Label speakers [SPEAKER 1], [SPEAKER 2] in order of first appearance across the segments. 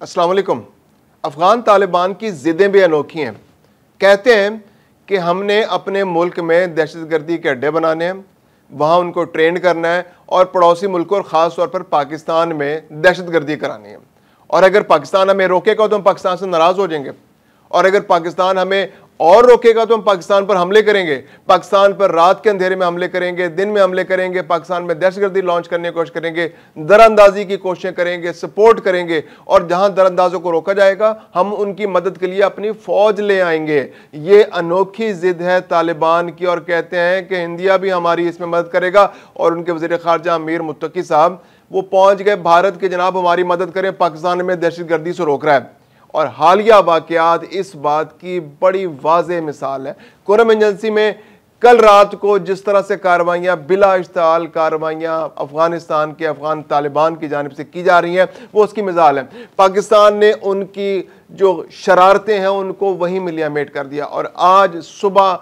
[SPEAKER 1] अस्सलाम वालेकुम। अफ़गान तालिबान की ज़िद्दें भी अनोखी हैं। कहते हैं कि हमने अपने मुल्क में दहशतगर्दी के अड्डे बनाने हैं, वहाँ उनको ट्रेन करना है और पड़ोसी मुल्कों और ख़ास तौर पर पाकिस्तान में दहशतगर्दी करानी है। और अगर पाकिस्तान हमें रोकेगा तो हम पाकिस्तान से नाराज़ हो जाएंगे, और अगर पाकिस्तान हमें और रोकेगा तो हम पाकिस्तान पर हमले करेंगे। पाकिस्तान पर रात के अंधेरे में हमले करेंगे, दिन में हमले करेंगे, पाकिस्तान में दहशतगर्दी लॉन्च करने की कोशिश करेंगे, दरअंदाजी की कोशिशें करेंगे, सपोर्ट करेंगे, और जहां दरअंदाजों को रोका जाएगा हम उनकी मदद के लिए अपनी फौज ले आएंगे। ये अनोखी जिद है तालिबान की, और कहते हैं कि इंडिया भी हमारी इसमें मदद करेगा। और उनके वज़ीर ख़ारजा अमीर मुत्तकी साहब वो पहुंच गए भारत के, जनाब हमारी मदद करें, पाकिस्तान में दहशतगर्दी से रोक रहा है। और हालिया वाक़यात इस बात की बड़ी वाज़ेह मिसाल है। कुरम एजेंसी में कल रात को जिस तरह से कार्रवाइयाँ, बिला इश्ताल कार्रवाइयाँ अफ़गानिस्तान के अफ़गान तालिबान की जानिब से की जा रही हैं, वो उसकी मिसाल है। पाकिस्तान ने उनकी जो शरारतें हैं उनको वहीं मिलियामेट कर दिया। और आज सुबह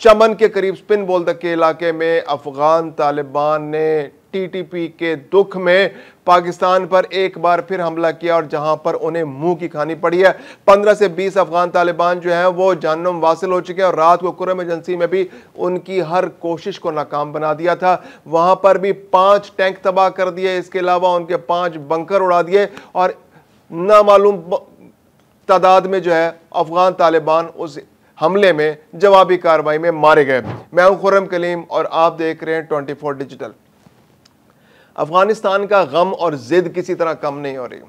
[SPEAKER 1] चमन के करीब स्पिन बोल्दक के इलाके में अफ़गान तालिबान ने टीटीपी के दुख में पाकिस्तान पर एक बार फिर हमला किया, और जहां पर उन्हें मुंह की खानी पड़ी है। 15 से 20 अफगान तालिबान जो हैं वो जहन्नुम वासिल हो चुके हैं, और रात को कुरम एजेंसी में भी उनकी हर कोशिश को नाकाम बना दिया था। वहां पर भी 5 टैंक तबाह कर दिए, इसके अलावा उनके 5 बंकर उड़ा दिए, और नामालूम तादाद में जो है अफगान तालिबान उस हमले में जवाबी कार्रवाई में मारे गए। मैं हूं खुर्रम कलीम और आप देख रहे हैं 24 डिजिटल। अफगानिस्तान का गम और जिद किसी तरह कम नहीं हो रही।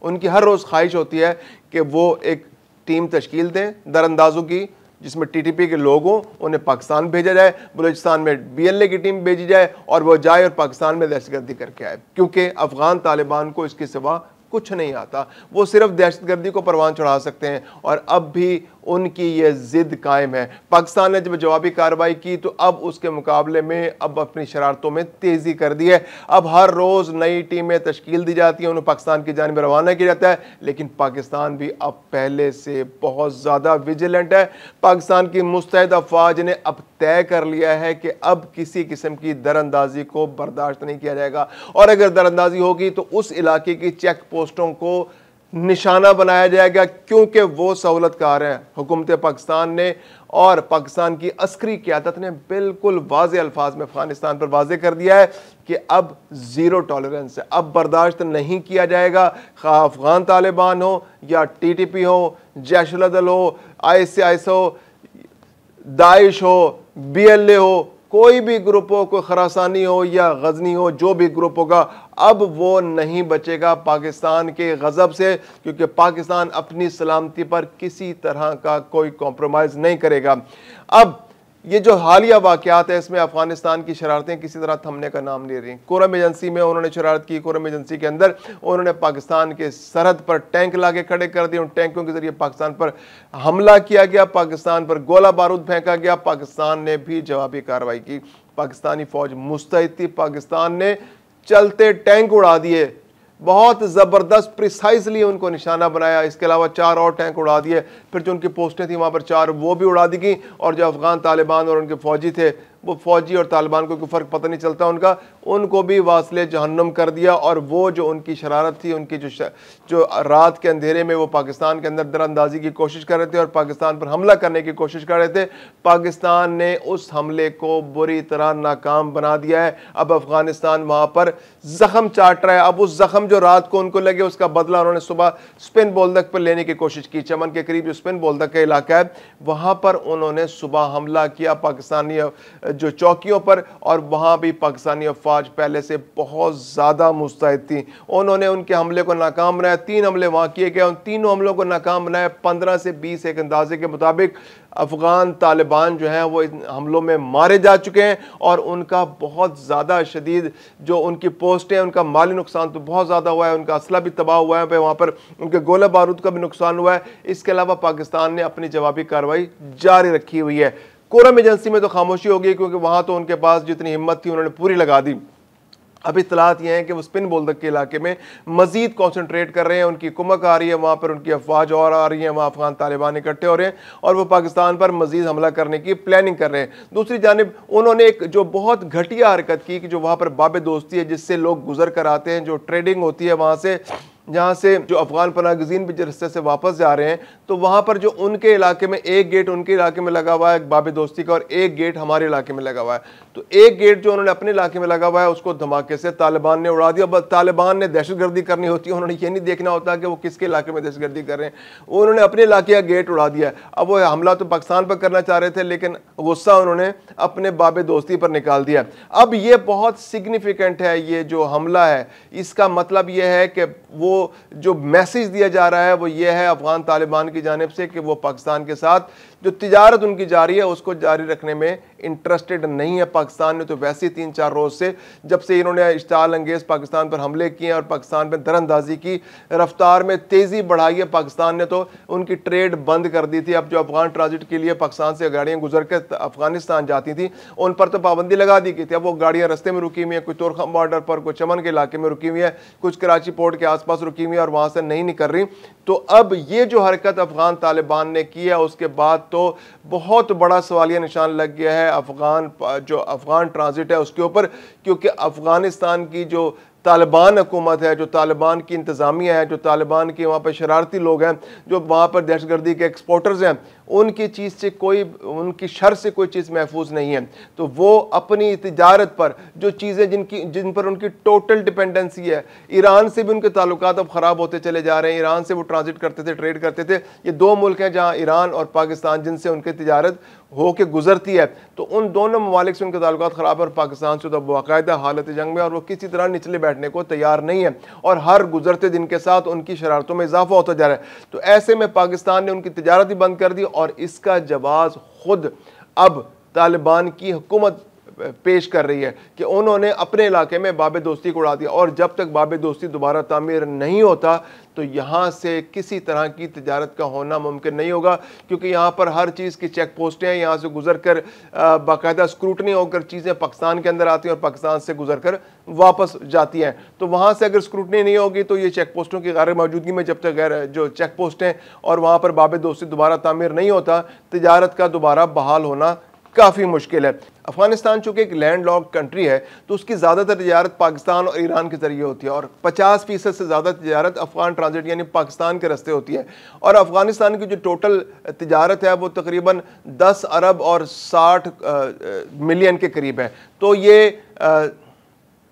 [SPEAKER 1] उनकी हर रोज़ ख्वाहिश होती है कि वो एक टीम तश्कील दें दरअंदाजों की, जिसमें टीटीपी के लोग हों, उन्हें पाकिस्तान भेजा जाए, बलूचिस्तान में बीएलए की टीम भेजी जाए और वो जाए और पाकिस्तान में दहशतगर्दी करके आए। क्योंकि अफगान तालिबान को इसके सिवा कुछ नहीं आता, वो सिर्फ दहशतगर्दी को परवान चढ़ा सकते हैं। और अब भी उनकी ये जिद कायम है। पाकिस्तान ने जब जवाबी कार्रवाई की तो अब उसके मुकाबले में अब अपनी शरारतों में तेज़ी कर दी है। अब हर रोज़ नई टीमें तश्कील दी जाती हैं, उन्हें पाकिस्तान की जानिब रवाना किया जाता है। लेकिन पाकिस्तान भी अब पहले से बहुत ज़्यादा विजिलेंट है। पाकिस्तान की मुस्तैद अफवाज ने अब तय कर लिया है कि अब किसी किस्म की दरअंदाजी को बर्दाश्त नहीं किया जाएगा, और अगर दरअंदाजी होगी तो उस इलाके की चेक पोस्टों को निशाना बनाया जाएगा, क्योंकि वो सहूलतकार है। हुकूमत पाकिस्तान ने और पाकिस्तान की अस्करी क़यादत ने बिल्कुल वाज़े अल्फाज में अफगानिस्तान पर वाज़े कर दिया है कि अब ज़ीरो टॉलरेंस है, अब बर्दाश्त नहीं किया जाएगा। खा अफगान तालिबान हो या टीटीपी हो, जैश-उल-अदल हो, ISIS हो, दाइश हो, बीएलए हो, कोई भी ग्रुप हो, कोई खरासानी हो या गजनी हो, जो भी ग्रुप होगा अब वो नहीं बचेगा पाकिस्तान के गजब से, क्योंकि पाकिस्तान अपनी सलामती पर किसी तरह का कोई कॉम्प्रोमाइज़ नहीं करेगा। अब ये जो हालिया वाक़यात है इसमें अफगानिस्तान की शरारतें किसी तरह थमने का नाम ले रही। कुरम एजेंसी में उन्होंने शरारत की, कुरम एजेंसी के अंदर उन्होंने पाकिस्तान के सरहद पर टैंक लाके खड़े कर दिए, उन टैंकों के जरिए पाकिस्तान पर हमला किया गया, पाकिस्तान पर गोला बारूद फेंका गया। पाकिस्तान ने भी जवाबी कार्रवाई की, पाकिस्तानी फौज मुस्तैद थी, पाकिस्तान ने चलते टैंक उड़ा दिए, बहुत ज़बरदस्त प्रिसाइजली उनको निशाना बनाया। इसके अलावा 4 और टैंक उड़ा दिए, फिर जो उनकी पोस्टें थी वहाँ पर 4 वो भी उड़ा दी गई। और जो अफगान तालिबान और उनके फ़ौजी थे, वो फ़ौजी और तालिबान को कोई फ़र्क पता नहीं चलता उनका, उनको भी वासले जहन्नुम कर दिया। और वो जो उनकी शरारत थी, उनकी जो रात के अंधेरे में वो पाकिस्तान के अंदर दरअंदाजी की कोशिश कर रहे थे और पाकिस्तान पर हमला करने की कोशिश कर रहे थे, पाकिस्तान ने उस हमले को बुरी तरह नाकाम बना दिया है। अब अफगानिस्तान वहाँ पर ज़ख्म चाट रहा है। अब उस ज़ख्म जो रात को उनको लगे उसका बदला उन्होंने सुबह स्पिन बोल्दक पर लेने की कोशिश की। चमन के करीब जो स्पिन बोल्दक का इलाका है वहाँ पर उन्होंने सुबह हमला किया पाकिस्तानी जो चौकियों पर, और वहां भी पाकिस्तानी अफवाज पहले से बहुत ज्यादा मुस्तैद थी। उन्होंने उनके हमले को नाकाम बनाया। 3 हमले वहां किए गए, उन तीनों हमलों को नाकाम बनाया। 15 से 20 एक अंदाजे के मुताबिक अफगान तालिबान जो हैं वो इन हमलों में मारे जा चुके हैं, और उनका बहुत ज़्यादा शदीद जो उनकी पोस्टें हैं उनका माली नुकसान तो बहुत ज़्यादा हुआ है, उनका असला भी तबाह हुआ है, वहाँ पर उनके गोला बारूद का भी नुकसान हुआ है। इसके अलावा पाकिस्तान ने अपनी जवाबी कार्रवाई जारी रखी हुई है। कुरम एजेंसी में तो खामोशी हो गई, क्योंकि वहाँ तो उनके पास जितनी हिम्मत थी उन्होंने पूरी लगा दी। अब इत्तलात ये हैं कि वो स्पिन बोल्दक के इलाके में मजीद कॉन्सेंट्रेट कर रहे हैं, उनकी कुमक आ रही है, वहाँ पर उनकी अफवाज और आ रही हैं, वहाँ अफगान तालिबान इकट्ठे हो रहे हैं और वो पाकिस्तान पर मजीद हमला करने की प्लानिंग कर रहे हैं। दूसरी जानिब उन्होंने एक जो बहुत घटिया हरकत की कि जो वहाँ पर बाब दोस्ती है जिससे लोग गुजर कर आते हैं, जो ट्रेडिंग होती है वहाँ से, जहाँ से जो अफगान पनाहगज़ीन भी रास्ते से वापस जा रहे हैं, तो वहाँ पर जो उनके इलाके में एक गेट उनके इलाके में लगा हुआ है बाब दोस्ती का और एक गेट हमारे इलाके में लगा हुआ है, तो एक गेट जो उन्होंने अपने इलाके में लगा हुआ है उसको धमाके से तालिबान ने उड़ा दिया। बस तालिबान ने दहशतगर्दी करनी होती है, उन्होंने ये नहीं देखना होता कि वो किसके इलाके में दहशतगर्दी कर रहे हैं, उन्होंने अपने इलाके का गेट उड़ा दिया। अब वो हमला तो पाकिस्तान पर करना चाह रहे थे, लेकिन गुस्सा उन्होंने अपने बाब दोस्ती पर निकाल दिया। अब ये बहुत सिग्निफिकेंट है, ये जो हमला है इसका मतलब ये है कि वो जो मैसेज दिया जा रहा है वो ये है अफगान तालिबान की जानिब से कि वो पाकिस्तान के साथ जो तिजारत उनकी जारी है उसको जारी रखने में इंटरेस्टेड नहीं है। पाकिस्तान ने तो वैसे ही 3-4 रोज से, जब से इन्होंने इश्ताल अंगेज पाकिस्तान पर हमले किए और पाकिस्तान पर दरअंदाजी की रफ्तार में तेजी बढ़ाई है, पाकिस्तान ने तो उनकी ट्रेड बंद कर दी थी। अब जो अफगान ट्रांजिट के लिए पाकिस्तान से गाड़ियां गुजर कर अफगानिस्तान जाती थी उन पर तो पाबंदी लगा दी गई थी। अब वो गाड़ियां रस्ते में रुकी हुई हैं, कुछ तोरखम बॉर्डर पर, कुछ चमन के इलाके में रुकी हुई है, कुछ कराची पोर्ट के आसपास रुकी हुई है और वहां से नहीं निकल रही। तो अब ये जो हरकत अफगान तालिबान ने की है उसके बाद तो बहुत बड़ा सवालिया निशान लग गया है अफगान ट्रांजिट है उसके ऊपर, क्योंकि अफगानिस्तान की जो तालिबान हुकूमत है, जो तालिबान की इंतज़ामिया है, जो तालिबान के वहाँ पर शरारती लोग हैं, जो वहाँ पर दहशतगर्दी के एक्सपोर्टर्स हैं, उनकी चीज़ से उनकी शर से कोई चीज़ महफूज नहीं है। तो वो अपनी तिजारत पर जो चीज़ें जिन पर उनकी टोटल डिपेंडेंसी है, ईरान से भी उनके ताल्लुकात अब ख़राब होते चले जा रहे हैं। ईरान से वो ट्रांजिट करते थे, ट्रेड करते थे। ये 2 मुल्क हैं जहाँ ईरान और पाकिस्तान जिनसे उनकी तिजारत हो के गुजरती है, तो उन दोनों ममालिक से उनके ताल्लुकात ख़राब है और पाकिस्तान से तो बाकायदा हालत जंग में और वो किसी तरह निचले बैठने को तैयार नहीं है और हर गुजरते दिन के साथ उनकी शरारतों में इजाफा होता जा रहा है। तो ऐसे में पाकिस्तान ने उनकी तिजारत ही बंद कर दी और इसका जवाब खुद अब तालिबान की हुकूमत पेश कर रही है कि उन्होंने अपने इलाके में बाब दोस्ती को उड़ा दिया और जब तक बाब दोस्ती दोबारा तामीर नहीं होता तो यहाँ से किसी तरह की तिजारत का होना मुमकिन नहीं होगा, क्योंकि यहाँ पर हर चीज़ की चेक पोस्टें हैं, यहाँ से गुजर कर बाकायदा स्क्रूटनी होकर चीज़ें पाकिस्तान के अंदर आती हैं और पाकिस्तान से गुजर कर वापस जाती हैं। तो वहाँ से अगर स्क्रूटनी नहीं होगी तो ये चेक पोस्टों की गैर मौजूदगी में जब तक गैर जो चेक पोस्टें और वहाँ पर बाब दोस्ती दोबारा तामीर नहीं होता, तिजारत का दोबारा बहाल होना काफ़ी मुश्किल है। अफगानिस्तान चूंकि एक लैंडलॉक्ड कंट्री है तो उसकी ज़्यादातर तिजारत पाकिस्तान और ईरान के ज़रिए होती है और 50% से ज़्यादा तिजारत अफगान ट्रांजिट यानी पाकिस्तान के रास्ते होती है। और अफगानिस्तान की जो टोटल तिजारत है वो तकरीबन 10 अरब और 60 मिलियन के करीब है। तो ये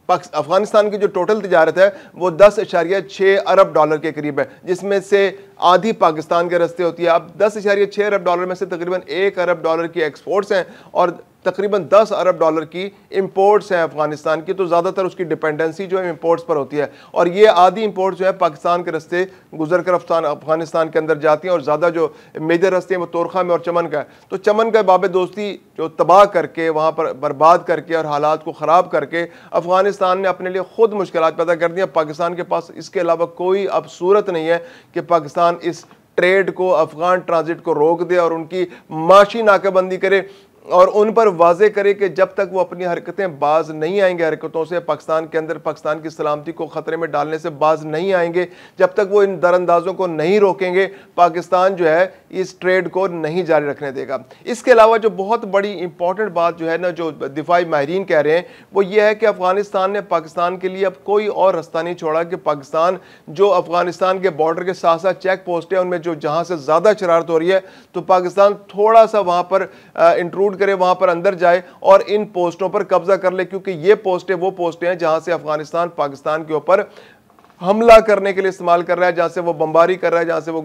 [SPEAKER 1] अफगानिस्तान की जो टोटल तिजारत है वो 10.6 अरब डॉलर के करीब है, जिसमें से आधी पाकिस्तान के रास्ते होती है। अब 10.6 अरब डॉलर में से तकरीबन 1 अरब डॉलर की एक्सपोर्ट्स हैं और तकरीबन 10 अरब डॉलर की इंपोर्ट्स हैं अफगानिस्तान की। तो ज़्यादातर उसकी डिपेंडेंसी जो है इंपोर्ट्स पर होती है और ये आधी इंपोर्ट्स जो है पाकिस्तान के रास्ते गुजर कर अफगानिस्तान के अंदर जाती हैं और ज़्यादा जो मेजर रास्ते हैं वो तोरखा में और चमन का है। तो चमन का बाब दोस्ती जो तबाह करके वहाँ पर बर्बाद करके और हालात को ख़राब करके अफगानिस्तान ने अपने लिए खुद मुश्किलात पैदा कर दिया। पाकिस्तान के पास इसके अलावा कोई अब सूरत नहीं है कि पाकिस्तान इस ट्रेड को, अफगान ट्रांजिट को रोक दे और उनकी माशी नाकाबंदी करे और उन पर वाजे करे कि जब तक वो अपनी हरकतें बाज नहीं आएंगे, हरकतों से पाकिस्तान के अंदर पाकिस्तान की सलामती को ख़तरे में डालने से बाज नहीं आएंगे, जब तक वो इन दरअंदाजों को नहीं रोकेंगे, पाकिस्तान जो है इस ट्रेड को नहीं जारी रखने देगा। इसके अलावा जो बहुत बड़ी इंपॉर्टेंट बात जो है ना, जो दिफाई माहिरीन कह रहे हैं वो ये है कि अफगानिस्तान ने पाकिस्तान के लिए अब कोई और रास्ता नहीं छोड़ा कि पाकिस्तान जो अफगानिस्तान के बॉर्डर के साथ साथ चेक पोस्ट है उनमें जो जहाँ से ज़्यादा शरारत हो रही है तो पाकिस्तान थोड़ा सा वहाँ पर इंट्रूड करे, वहां पर अंदर जाए और इन पोस्टों पर कब्जा कर ले, क्योंकि ये पोस्टें वो पोस्टें हैं जहां से अफगानिस्तान पाकिस्तान के ऊपर हमला करने के लिए इस्तेमाल कर रहा है, जहां से वो बमबारी कर रहा है, जहां से वो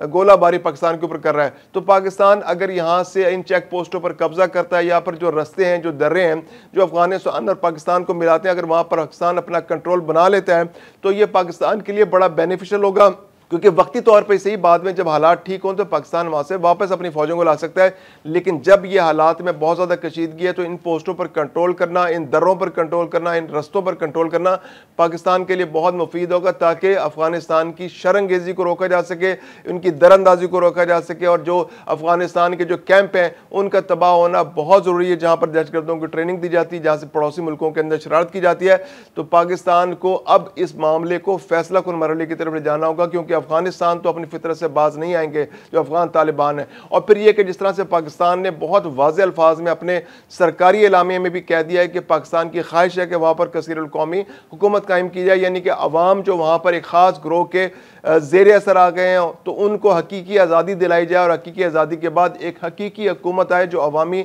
[SPEAKER 1] गोलाबारी पाकिस्तान के ऊपर कर रहा है। तो पाकिस्तान अगर यहां से इन चेक पोस्टों पर कब्जा करता है, यहाँ पर जो रास्ते हैं, जो दर्रे हैं जो अफगानिस्तान और पाकिस्तान को मिलाते हैं, अगर वहां पर पाकिस्तान अपना कंट्रोल बना लेता है तो ये पाकिस्तान के लिए बड़ा बेनिफिशियल होगा, क्योंकि वक्ती तौर पर सही बाद में जब हालात ठीक हों तो पाकिस्तान वहाँ से वापस अपनी फौजों को ला सकता है। लेकिन जब ये हालात में बहुत ज़्यादा कशीदगी है तो इन पोस्टों पर कंट्रोल करना, इन दर्रों पर कंट्रोल करना, इन रस्तों पर कंट्रोल करना पाकिस्तान के लिए बहुत मुफीद होगा, ताकि अफगानिस्तान की शरंगेजी को रोका जा सके, उनकी दरअंदाजी को रोका जा सके और जो अफगानिस्तान के जो कैंप हैं उनका तबाह होना बहुत ज़रूरी है, जहाँ पर दहशतगर्दों की ट्रेनिंग दी जाती है, जहाँ से पड़ोसी मुल्कों के अंदर शरारत की जाती है। तो पाकिस्तान को अब इस मामले को फैसला कुन मरहले की तरफ ले जाना होगा, क्योंकि क्योंकि अफगानिस्तान तो अपनी फितरत से बाज नहीं आएंगे जो अफगान तालिबान है। और फिर ये कि जिस तरह से पाकिस्तान ने बहुत वाज़ेह अल्फाज में अपने सरकारी एलामिया में भी कह दिया है कि पाकिस्तान की ख्वाहिश है कि वहाँ पर कसीरुल कौमी हुकूमत कायम की जाए, यानी कि अवाम जो वहाँ पर एक ख़ास ग्रोह के ज़ेर असर आ गए हैं तो उनको हकीकी आज़ादी दिलाई जाए और हकीकी आज़ादी के बाद एक हकीकी हुकूमत आए जो अवामी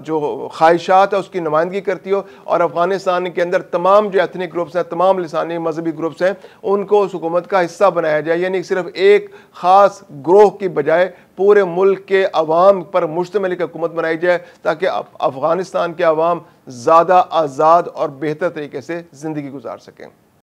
[SPEAKER 1] जो ख्वाहिशात है उसकी नुमाइंदगी करती हो, और अफगानिस्तान के अंदर तमाम जो एथनिक ग्रुप्स हैं, तमाम लिसानी मजहबी ग्रुप्स हैं, उनको उस हुकूमत का हिस्सा बनाया जाए, यानी सिर्फ एक ख़ास ग्रोह की बजाय पूरे मुल्क के अवाम पर मुश्तमिल एक हुकूमत बनाई जाए ताकि अफगानिस्तान के अवाम ज़्यादा आज़ाद और बेहतर तरीके से ज़िंदगी गुजार सकें।